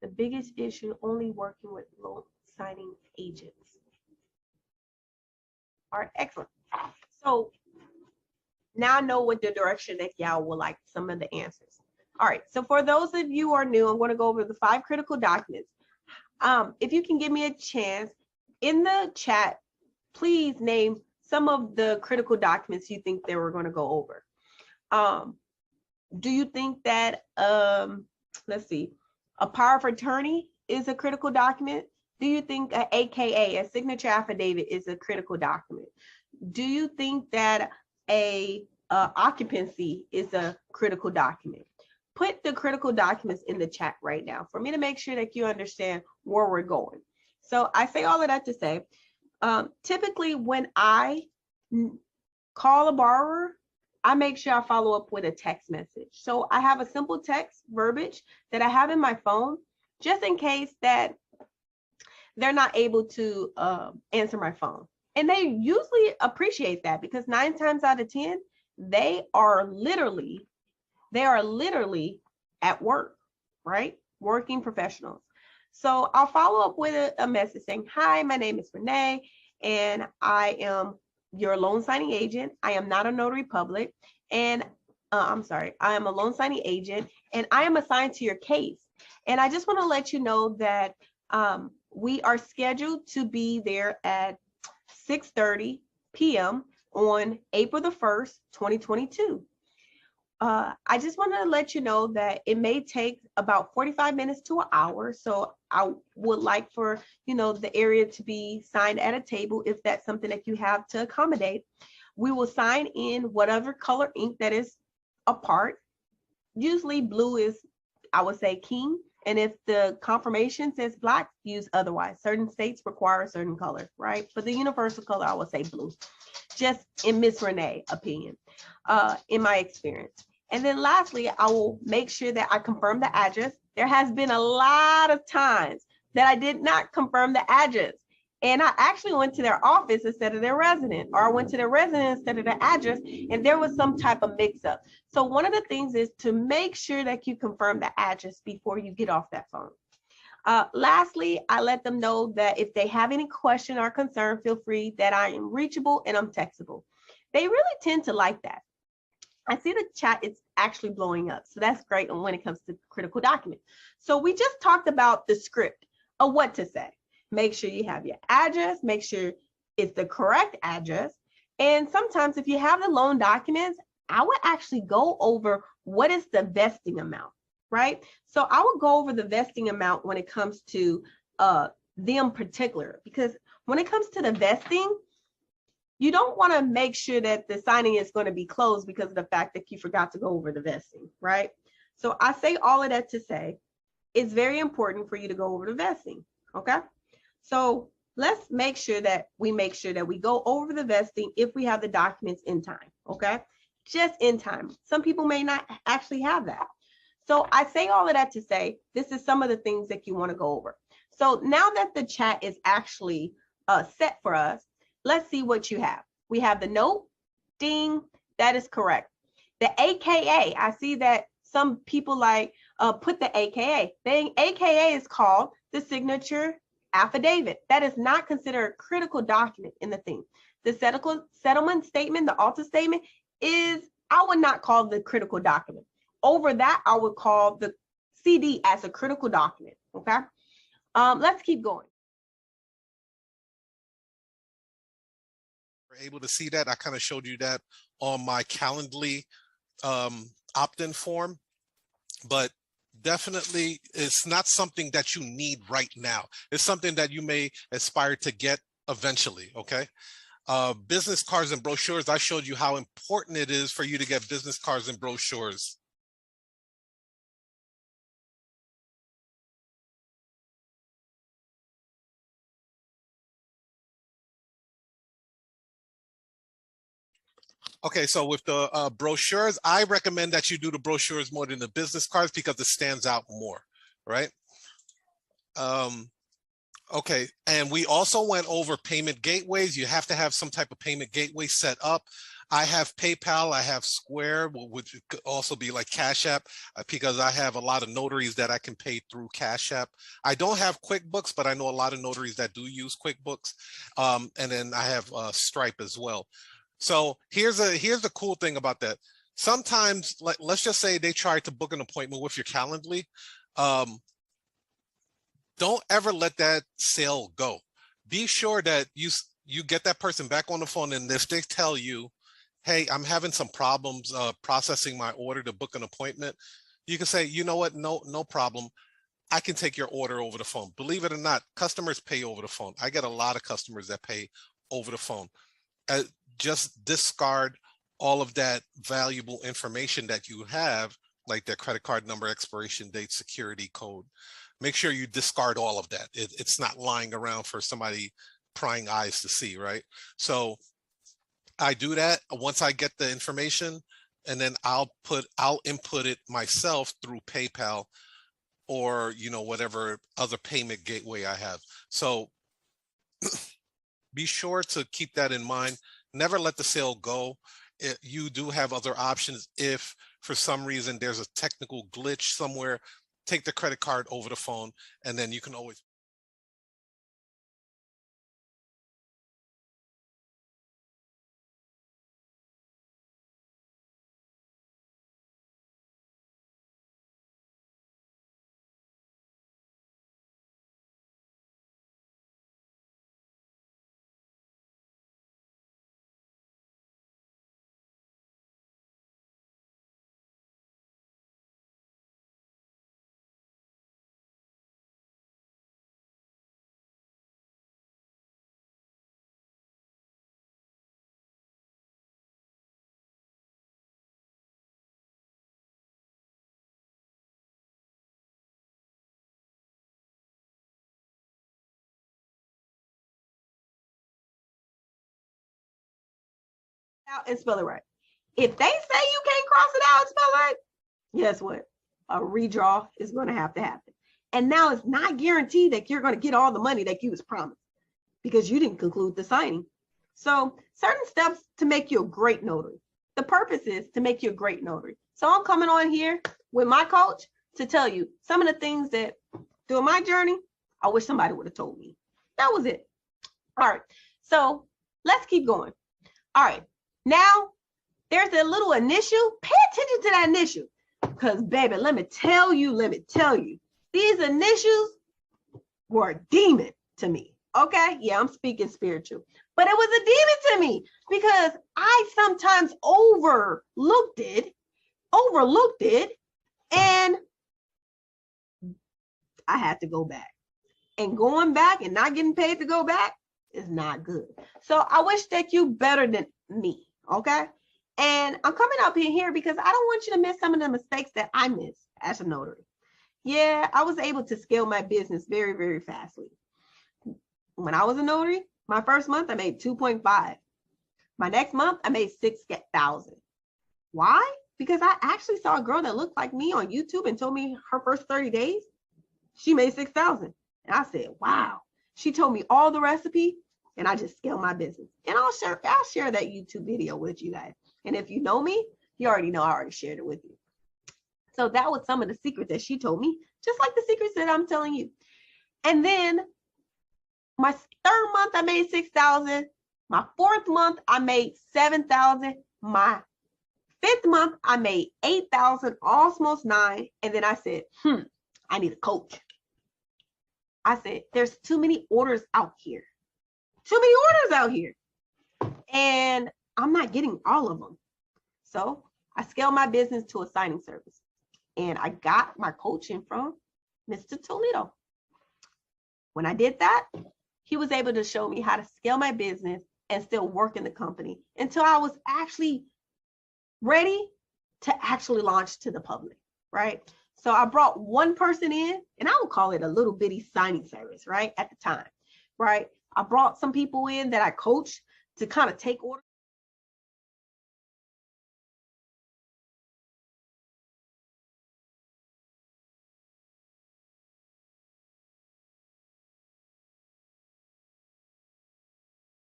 The biggest issue, only working with loan signing agents. All right, excellent. So now I know what the direction that y'all will like some of the answers. All right, so for those of you who are new, I'm going to go over the 5 critical documents. If you can give me a chance in the chat, please name some of the critical documents you think that we're going to go over. Do you think that, let's see, a power of attorney is a critical document? Do you think a AKA, a signature affidavit, is a critical document? Do you think that a occupancy is a critical document? Put the critical documents in the chat right now for me to make sure that you understand where we're going. So I say all of that to say, typically when I call a borrower, I make sure I follow up with a text message. So I have a simple text verbiage that I have in my phone, just in case that they're not able to answer my phone. And they usually appreciate that, because 9 times out of 10, they are literally at work, right? Working professionals. So I'll follow up with a message saying, hi, my name is Renee, and I am your loan signing agent. I am not a notary public, and I am a loan signing agent, and I am assigned to your case. And I just want to let you know that we are scheduled to be there at 6:30 p.m. on April the 1st, 2022. I just want to let you know that it may take about 45 minutes to an hour. So I would like for, the area to be signed at a table if that's something that you have to accommodate. We will sign in whatever color ink that is a part. Usually blue is, I would say, king. And if the confirmation says black, use otherwise. Certain states require a certain color, right? But the universal color, I would say blue, just in Miss Renee opinion, in my experience. And then lastly, I will make sure that I confirm the address. There has been a lot of times that I did not confirm the address. And I actually went to their office instead of their resident, or I went to their resident instead of the address, and there was some type of mix up. So one of the things is to make sure that you confirm the address before you get off that phone. Lastly, I let them know that if they have any question or concern, feel free, that I am reachable and I'm textable. They really tend to like that. I see the chat is actually blowing up. So that's great when it comes to critical documents. So we just talked about the script of what to say. Make sure you have your address, make sure it's the correct address. And sometimes if you have the loan documents, I would actually go over what is the vesting amount, right? So I would go over the vesting amount when it comes to them particular, because when it comes to the vesting, you don't want to make sure that the signing is going to be closed because of the fact that you forgot to go over the vesting, right? So I say all of that to say it's very important for you to go over the vesting, okay? So let's make sure that we go over the vesting if we have the documents in time, okay? Just in time. Some people may not actually have that. So I say all of that to say this is some of the things that you want to go over. So now that the chat is actually set for us, let's see what you have. We have the note, ding, that is correct. The AKA, I see that some people put the AKA. The AKA is called the signature affidavit. That is not considered a critical document in the thing. The settlement statement, the alter statement is, I would not call the critical document. Over that, I would call the CD as a critical document, okay? Let's keep going. Able to see that. I kind of showed you that on my Calendly opt-in form, but definitely it's not something that you need right now. It's something that you may aspire to get eventually, okay? Business cards and brochures, I showed you how important it is for you to get business cards and brochures. Okay, so with the brochures, I recommend that you do the brochures more than the business cards because it stands out more, right? Okay, and we also went over payment gateways. You have to have some type of payment gateway set up. I have PayPal, I have Square, which could also be like Cash App, because I have a lot of notaries that I can pay through Cash App. I don't have QuickBooks, but I know a lot of notaries that do use QuickBooks. And then I have Stripe as well. So here's the cool thing about that. Sometimes, let's just say they try to book an appointment with your Calendly. Don't ever let that sale go. Be sure that you get that person back on the phone, and if they tell you, hey, I'm having some problems processing my order to book an appointment, you can say, you know what, no problem. I can take your order over the phone. Believe it or not, customers pay over the phone. I get a lot of customers that pay over the phone. Just discard all of that valuable information that you have, like their credit card number, expiration date, security code. Make sure you discard all of that. It's not lying around for somebody prying eyes to see, right? So I do that once I get the information, and then I'll input it myself through PayPal or, you know, whatever other payment gateway I have. So be sure to keep that in mind. Never let the sale go. You do have other options. If for some reason there's a technical glitch somewhere, take the credit card over the phone, and then you can always. Out and spell it right. If they say you can't cross it out and spell it right, guess what? A redraw is going to happen. And now it's not guaranteed that you're going to get all the money that you was promised because you didn't conclude the signing. So certain steps to make you a great notary. The purpose is to make you a great notary. So I'm coming on here with my coach to tell you some of the things that during my journey, I wish somebody would have told me. That was it. All right. So let's keep going. All right. Now there's a little initial. Pay attention to that initial. Because, baby, let me tell you, these initials were a demon to me. Okay? Yeah, I'm speaking spiritual. But it was a demon to me because I sometimes overlooked it, and I had to go back. And going back and not getting paid to go back is not good. So I wish that you better than me, okay? And I'm coming up in here because I don't want you to miss some of the mistakes that I missed as a notary. Yeah, I was able to scale my business very, very fastly. When I was a notary, my first month, I made 2.5. My next month, I made 6,000. Why? Because I actually saw a girl that looked like me on YouTube and told me her first 30 days, she made 6,000. And I said, wow. She told me all the recipe, and I just scaled my business. And I'll share that YouTube video with you guys. And if you know me, you already know I already shared it with you. So that was some of the secrets that she told me, just like the secrets that I'm telling you. And then my third month, I made 6,000. My fourth month, I made 7,000. My fifth month, I made 8,000, almost 9. And then I said, I need a coach. I said, there's too many orders out here. And I'm not getting all of them. So I scaled my business to a signing service. And I got my coaching from Mr. Toledo. When I did that, he was able to show me how to scale my business and still work in the company until I was actually ready to actually launch to the public, right? So I brought one person in, and I would call it a little bitty signing service, right? At the time, right? I brought some people in that I coached to kind of take orders.